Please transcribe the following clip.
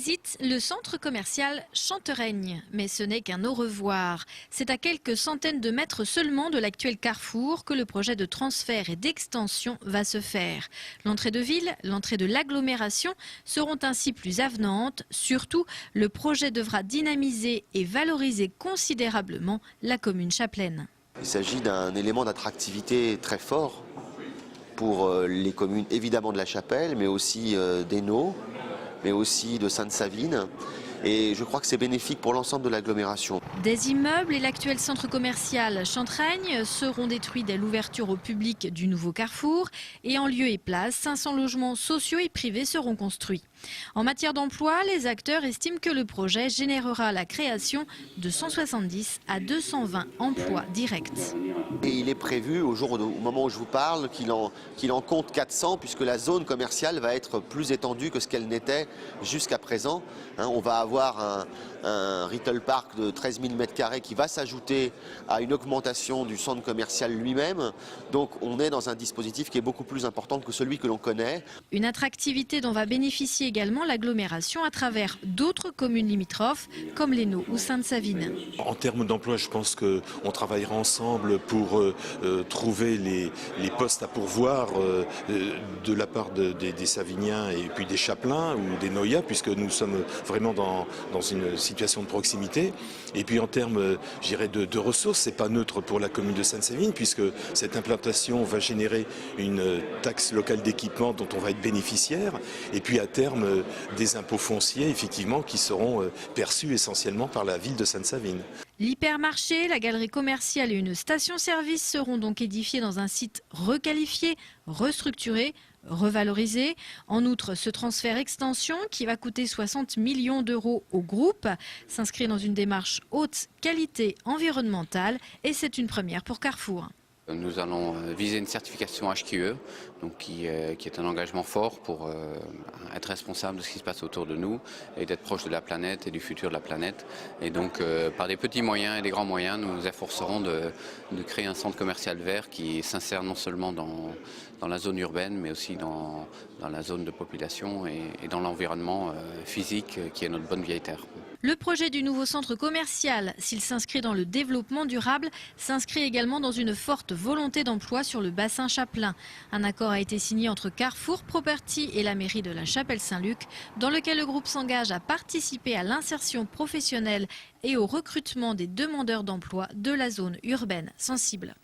Exit le centre commercial Chantereigne. Mais ce n'est qu'un au revoir. C'est à quelques centaines de mètres seulement de l'actuel carrefour que le projet de transfert et d'extension va se faire. L'entrée de ville, l'entrée de l'agglomération seront ainsi plus avenantes. Surtout, le projet devra dynamiser et valoriser considérablement la commune chapelaine. Il s'agit d'un élément d'attractivité très fort pour les communes évidemment de la Chapelle, mais aussi d'Hainaut, mais aussi de Sainte-Savine. Et je crois que c'est bénéfique pour l'ensemble de l'agglomération. Des immeubles et l'actuel centre commercial Chantereigne seront détruits dès l'ouverture au public du nouveau carrefour. Et en lieu et place, 500 logements sociaux et privés seront construits. En matière d'emploi, les acteurs estiment que le projet générera la création de 170 à 220 emplois directs. Et il est prévu, au moment où je vous parle, qu'il en compte 400, puisque la zone commerciale va être plus étendue que ce qu'elle n'était jusqu'à présent. On va avoir un retail park de 13 000 m² qui va s'ajouter à une augmentation du centre commercial lui-même. Donc on est dans un dispositif qui est beaucoup plus important que celui que l'on connaît. Une attractivité dont va bénéficier également l'agglomération à travers d'autres communes limitrophes comme l'Hainaut ou Sainte-Savine. En termes d'emploi, je pense qu'on travaillera ensemble pour trouver les postes à pourvoir de la part des Saviniens et puis des Chapelains ou des Noyats, puisque nous sommes vraiment dans une situation de proximité. Et puis en termes, je dirais, de ressources, c'est pas neutre pour la commune de Sainte-Savine, puisque cette implantation va générer une taxe locale d'équipement dont on va être bénéficiaire. Et puis à terme, des impôts fonciers, effectivement, qui seront perçus essentiellement par la ville de Sainte-Savine. L'hypermarché, la galerie commerciale et une station-service seront donc édifiés dans un site requalifié, restructuré, revalorisé. En outre, ce transfert extension, qui va coûter 60 millions d'euros au groupe, s'inscrit dans une démarche haute qualité environnementale et c'est une première pour Carrefour. Nous allons viser une certification HQE, donc qui est un engagement fort pour être responsable de ce qui se passe autour de nous et d'être proche de la planète et du futur de la planète. Et donc par des petits moyens et des grands moyens, nous nous efforcerons de créer un centre commercial vert qui s'insère non seulement dans la zone urbaine, mais aussi dans la zone de population et dans l'environnement physique qui est notre bonne vieille terre. Le projet du nouveau centre commercial, s'il s'inscrit dans le développement durable, s'inscrit également dans une forte volonté d'emploi sur le bassin chapelain. Un accord a été signé entre Carrefour Property et la mairie de la Chapelle-Saint-Luc, dans lequel le groupe s'engage à participer à l'insertion professionnelle et au recrutement des demandeurs d'emploi de la zone urbaine sensible.